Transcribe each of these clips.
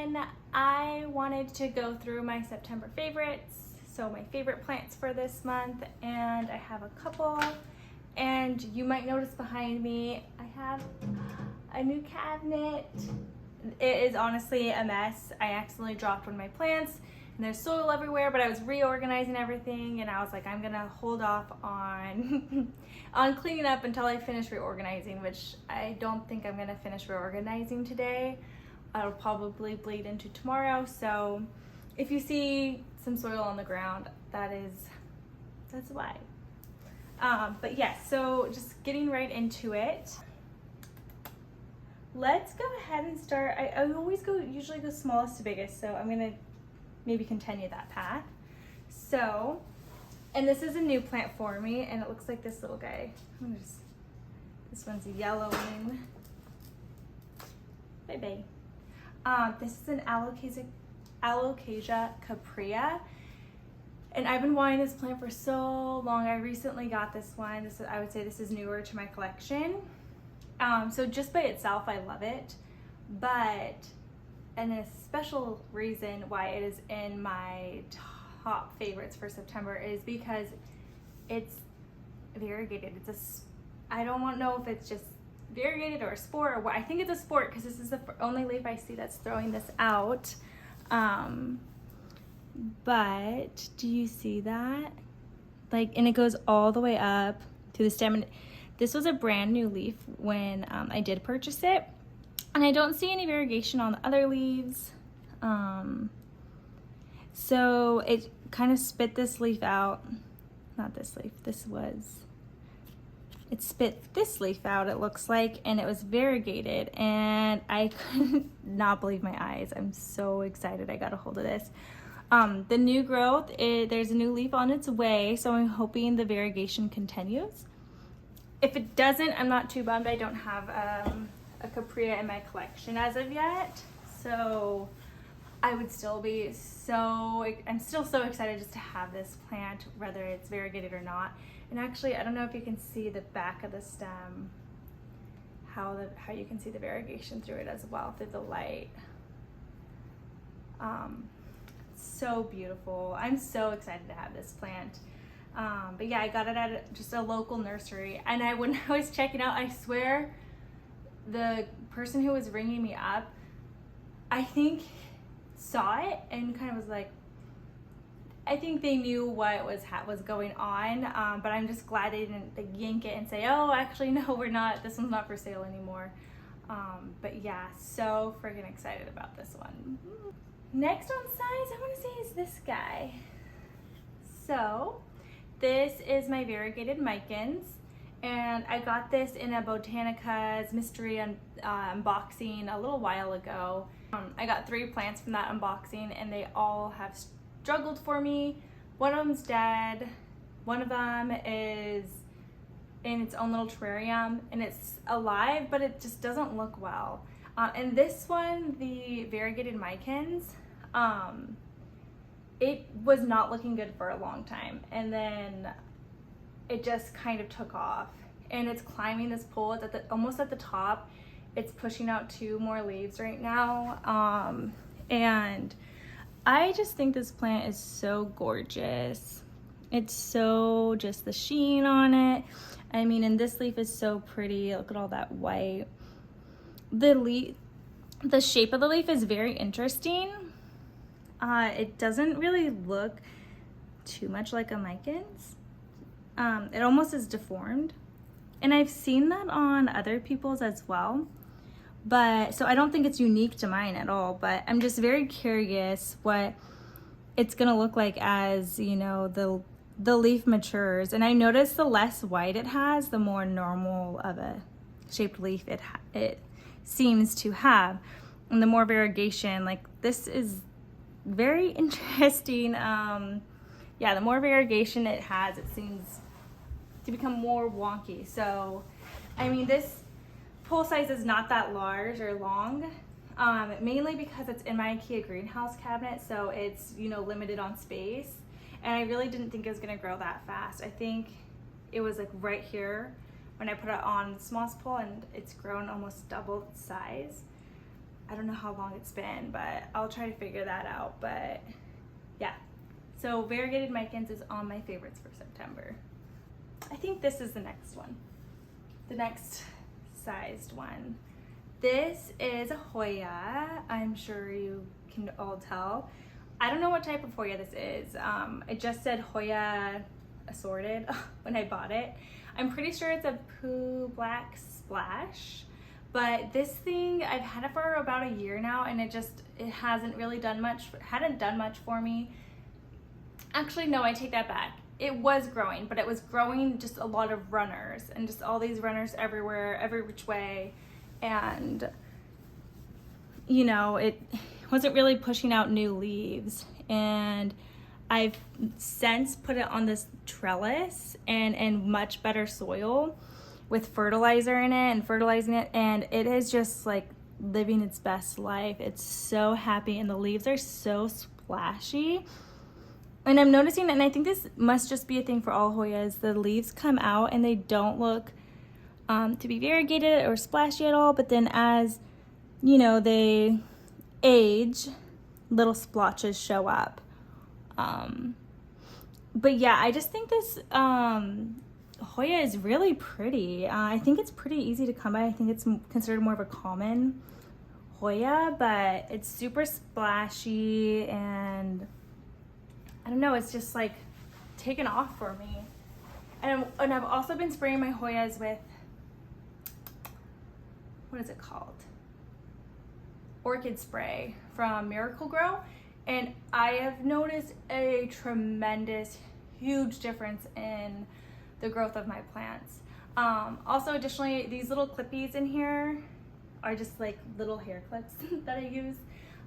everyone. I wanted to go through my September favorites, so my favorite plants for this month, and I have a couple. And you might notice behind me, I have a new cabinet. It is honestly a mess. I accidentally dropped one of my plants and there's soil everywhere, but I was reorganizing everything and I was like, I'm gonna hold off on on cleaning up until I finish reorganizing, which I don't think I'm gonna finish reorganizing today. I'll probably bleed into tomorrow. So if you see some soil on the ground, that's why. But yes, so just getting right into it. Let's go ahead and start. I usually go smallest to biggest, so I'm gonna maybe continue that path. So, and this is a new plant for me, and it looks like this little guy. This one's yellowing. Bye bye. This is an Alocasia Cuprea. And I've been wanting this plant for so long. I recently got this one. I would say this is newer to my collection. So just by itself, I love it. And a special reason why it is in my top favorites for September is because it's variegated. I don't know if it's just variegated or a sport or what. I think it's a sport because this is the only leaf I see that's throwing this out. But do you see that? And it goes all the way up to the stem. And this was a brand new leaf when I did purchase it, and I don't see any variegation on the other leaves. So it kind of spit this leaf out. Not this leaf. It spit this leaf out, it looks like, and it was variegated, and I could not believe my eyes. I'm so excited I got a hold of this. The new growth, there's a new leaf on its way, so I'm hoping the variegation continues. If it doesn't, I'm not too bummed. I don't have a Cuprea in my collection as of yet, so I would still be I'm still so excited just to have this plant, whether it's variegated or not. And actually, I don't know if you can see the back of the stem, how you can see the variegation through it as well, through the light. So beautiful. I'm so excited to have this plant. But yeah, I got it at just a local nursery, and when I was checking out, I swear the person who was ringing me up, I think saw it and kind of was like, I think they knew what was going on, but I'm just glad they didn't yank it and say, oh, actually no, this one's not for sale anymore. But yeah, so freaking excited about this one. Next on size, I want to say is this guy. So this is my Variegated Micans, and I got this in a Botanica's mystery unboxing a little while ago. I got 3 plants from that unboxing, and they all have struggled for me. One of them's dead. One of them is in its own little terrarium, and it's alive, but it just doesn't look well. And this one, the Variegated Micans, it was not looking good for a long time, and then it just kind of took off, and it's climbing this pole. It's almost at the top. It's pushing out 2 more leaves right now, and I just think this plant is so gorgeous. It's so, just the sheen on it. I mean, and this leaf is so pretty. Look at all that white. The shape of the leaf is very interesting. It doesn't really look too much like a Micans. It almost is deformed. And I've seen that on other people's as well. So I don't think it's unique to mine at all, but I'm just very curious what it's gonna look like as, the leaf matures. And I noticed the less white it has, the more normal of a shaped leaf it seems to have. And the more variegation, this is very interesting. Yeah, the more variegation it has, it seems to become more wonky. So, I mean, this pole size is not that large or long, mainly because it's in my IKEA greenhouse cabinet, so it's, limited on space. And I really didn't think it was gonna grow that fast. I think it was right here when I put it on the smallest pole, and it's grown almost double its size. I don't know how long it's been, but I'll try to figure that out. But yeah, so Variegated Micans is on my favorites for September. I think this is the next one, the next sized one. This is a Hoya. I'm sure you can all tell. I don't know what type of Hoya this is. It just said Hoya assorted when I bought it. I'm pretty sure it's a Poo Black Splash, but this thing, I've had it for about a year now, and it hasn't really done much, hadn't done much for me. Actually, no, I take that back. It was growing, but it was growing just a lot of runners, and just all these runners everywhere, every which way. And, you know, it wasn't really pushing out new leaves. And I've since put it on this trellis and much better soil with fertilizer in it and fertilizing it. And it is just like living its best life. It's so happy, and the leaves are so splashy. And I'm noticing, and I think this must just be a thing for all Hoyas, the leaves come out and they don't look to be variegated or splashy at all, but then as, you know, they age, little splotches show up. But yeah, I just think this Hoya is really pretty. I think it's pretty easy to come by. I think it's considered more of a common Hoya, but it's super splashy, and I don't know, it's just like taken off for me. And I've also been spraying my Hoyas with, what is it called? Orchid spray from Miracle Grow. And I have noticed a tremendous, huge difference in the growth of my plants. Also, additionally, these little clippies in here are just like little hair clips that I use.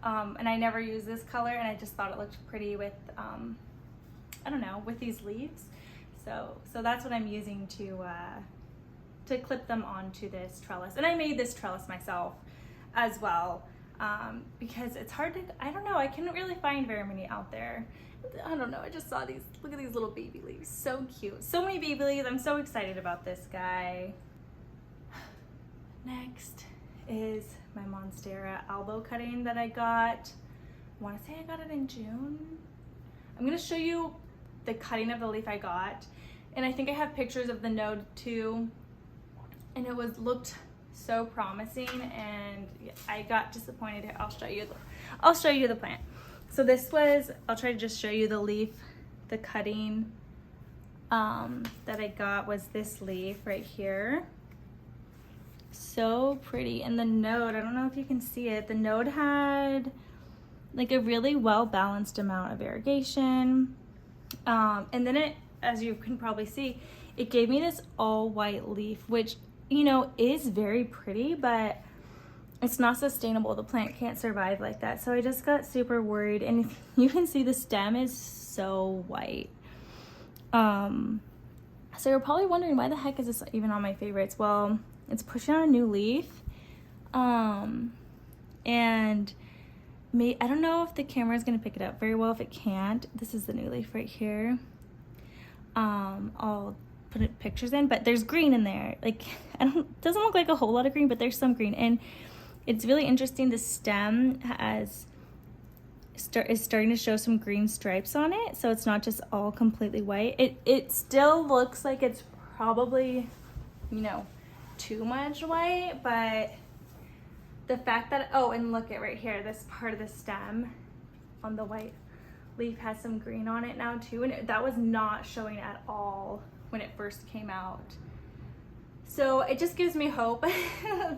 And I never use this color, and I just thought it looked pretty with, I don't know, with these leaves. So that's what I'm using to clip them onto this trellis. And I made this trellis myself as well, because it's hard to, I don't know, I couldn't really find very many out there. I don't know, I just saw these, look at these little baby leaves, so cute. So many baby leaves, I'm so excited about this guy. Next is my Monstera Albo cutting that I got. I want to say I got it in June. I'm going to show you the cutting of the leaf I got, and I think I have pictures of the node too, and it looked so promising, and I got disappointed. I'll show you the plant. So this was, I'll try to just show you the leaf, the cutting that I got was this leaf right here. So pretty. And the node, I don't know if you can see it, the node had like a really well balanced amount of irrigation, and then it, as you can probably see, it gave me this all white leaf, which, you know, is very pretty, but it's not sustainable. The plant can't survive like that. So I just got super worried, and if you can see, the stem is so white. So you're probably wondering, why the heck is this even on my favorites? Well, it's pushing on a new leaf, and I don't know if the camera is going to pick it up very well. If it can't, this is the new leaf right here. I'll put pictures in, but there's green in there. Like, it doesn't look like a whole lot of green, but there's some green, and it's really interesting. The stem is starting to show some green stripes on it, so it's not just all completely white. It still looks like it's probably, you know, too much white, but the fact that, oh, and look at right here, this part of the stem on the white leaf has some green on it now too, and that was not showing at all when it first came out. So it just gives me hope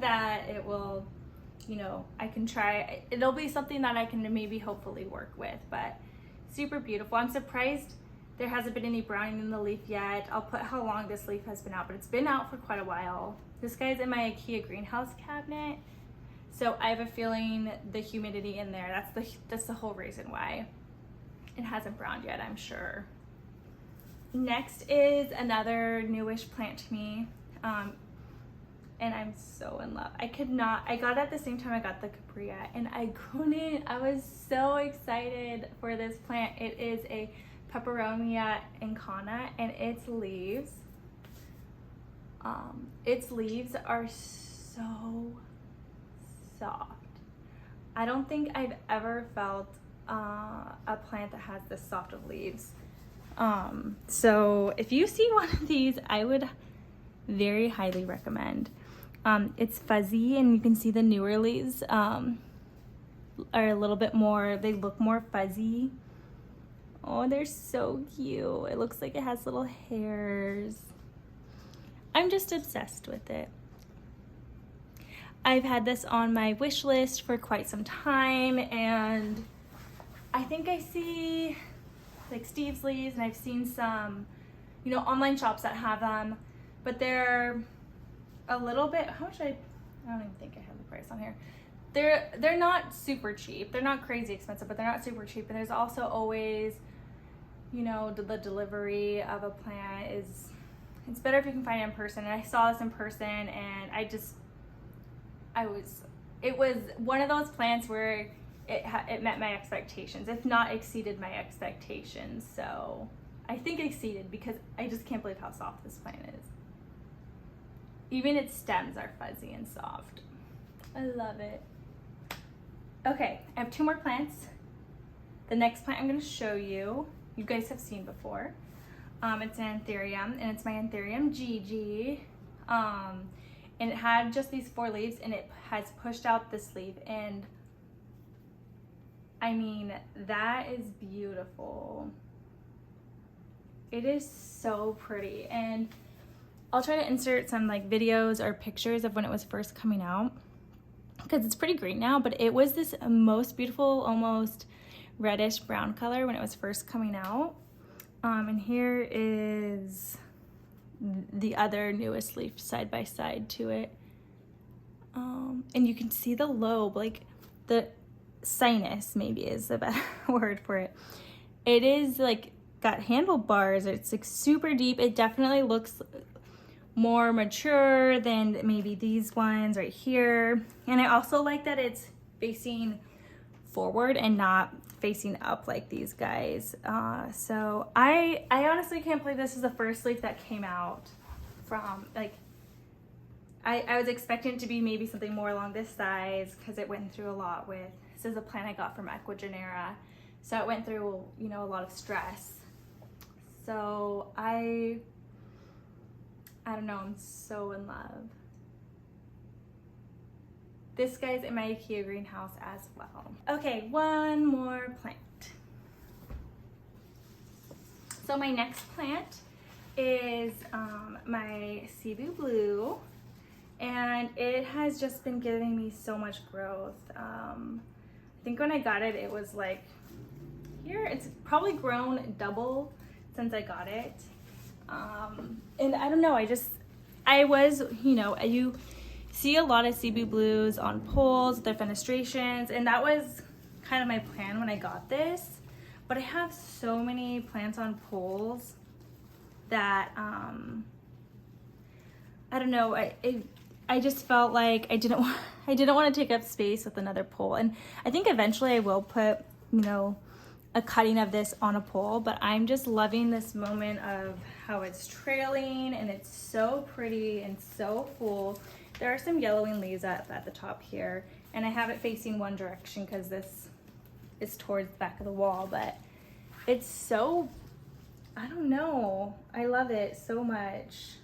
that it will, you know, I can try, it'll be something that I can maybe hopefully work with. But super beautiful. I'm surprised there hasn't been any browning in the leaf yet. I'll put how long this leaf has been out, but it's been out for quite a while. This guy's in my IKEA greenhouse cabinet, so I have a feeling the humidity in there, that's the whole reason why it hasn't browned yet, I'm sure. Next is another newish plant to me, and I'm so in love. I got it at the same time I got the Cuprea, and I was so excited for this plant. It is a Peperomia Incana, and its leaves are so soft. I don't think I've ever felt a plant that has this soft of leaves. So if you see one of these, I would very highly recommend. It's fuzzy, and you can see the newer leaves are a little bit more, they look more fuzzy. Oh, they're so cute. It looks like it has little hairs. I'm just obsessed with it. I've had this on my wish list for quite some time, and I think I see like Steve's leaves, and I've seen some, you know, online shops that have them, but they're a little bit, how much I don't even think I have the price on here. They're not super cheap. They're not crazy expensive, but they're not super cheap. And there's also always, you know, the delivery of a plant is, it's better if you can find it in person. And I saw this in person, and it was one of those plants where it met my expectations, if not exceeded my expectations. So I think exceeded, because I just can't believe how soft this plant is. Even its stems are fuzzy and soft. I love it. Okay, I have 2 more plants. The next plant I'm going to show you, you guys have seen before. It's an Anthurium, and it's my Anthurium Gigi. And it had just these 4 leaves, and it has pushed out this leaf, and I mean, that is beautiful. It is so pretty, and I'll try to insert some like videos or pictures of when it was first coming out, because it's pretty green now, but it was this most beautiful, almost reddish brown color when it was first coming out. And here is the other newest leaf side by side to it. And you can see the lobe, like the sinus maybe is the better word for it. It is like got handlebars. It's like super deep. It definitely looks more mature than maybe these ones right here. And I also like that it's facing forward and not facing up like these guys. So I honestly can't believe this is the first leaf that came out from, like, I was expecting it to be maybe something more along this size, because it went through a lot with, this is a plant I got from Equigenera, so it went through, you know, a lot of stress. So I don't know, I'm so in love. This guy's in my IKEA greenhouse as well. Okay, one more plant. So my next plant is my Cebu Blue, and it has just been giving me so much growth. I think when I got it, it was like here. It's probably grown double since I got it. And I don't know, I was, you know, you see a lot of Cebu Blues on poles, their fenestrations, and that was kind of my plan when I got this. But I have so many plants on poles that, I don't know, I just felt like I didn't want to take up space with another pole. And I think eventually I will put, you know, a cutting of this on a pole, but I'm just loving this moment of how it's trailing, and it's so pretty and so full. There are some yellowing leaves at the top here, and I have it facing one direction because this is towards the back of the wall, but it's so, I don't know, I love it so much.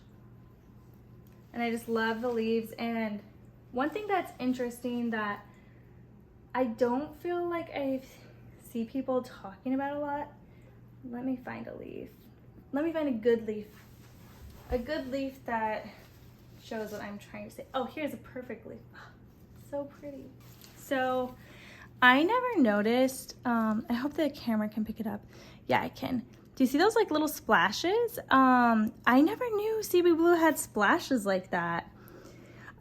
And I just love the leaves. And one thing that's interesting that I don't feel like I see people talking about a lot, let me find a leaf. Let me find a good leaf. A good leaf that shows what I'm trying to say. Oh, here's a perfect leaf. Oh, so pretty. So I never noticed, I hope the camera can pick it up. Yeah, I can. Do you see those like little splashes? I never knew Cebu Blue had splashes like that.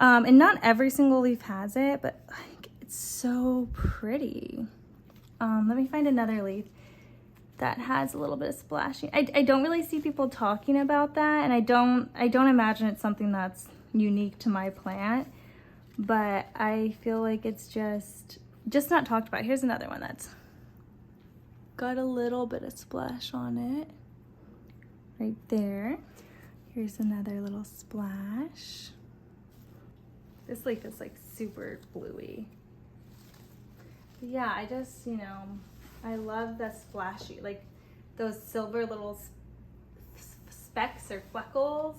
And not every single leaf has it, but like, it's so pretty. Let me find another leaf that has a little bit of splashing. I don't really see people talking about that, and I don't imagine it's something that's unique to my plant, but I feel like it's just not talked about. Here's another one that's got a little bit of splash on it right there. Here's another little splash. This leaf is like super bluey. Yeah, I just, you know, I love the splashy, like those silver little specks or fleckles.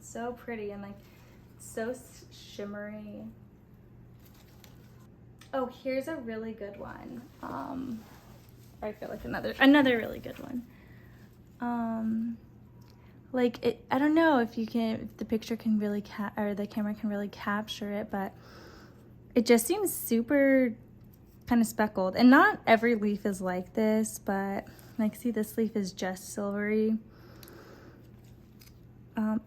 So pretty and like so shimmery. Oh, here's a really good one. I feel like another really good one. Like it, I don't know if the picture can really or the camera can really capture it, but it just seems super kind of speckled. And not every leaf is like this, but like, see, this leaf is just silvery.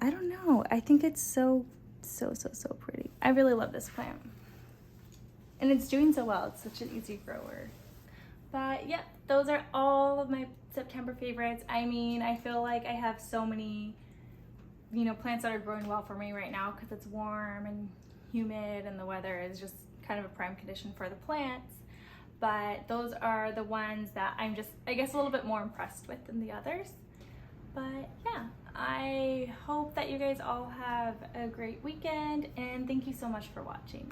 I don't know. I think it's so pretty. I really love this plant. And it's doing so well. It's such an easy grower. But yeah, those are all of my September favorites. I mean, I feel like I have so many, you know, plants that are growing well for me right now because it's warm and humid and the weather is just kind of a prime condition for the plants. But those are the ones that I'm just, I guess, a little bit more impressed with than the others. But yeah, I hope that you guys all have a great weekend, and thank you so much for watching.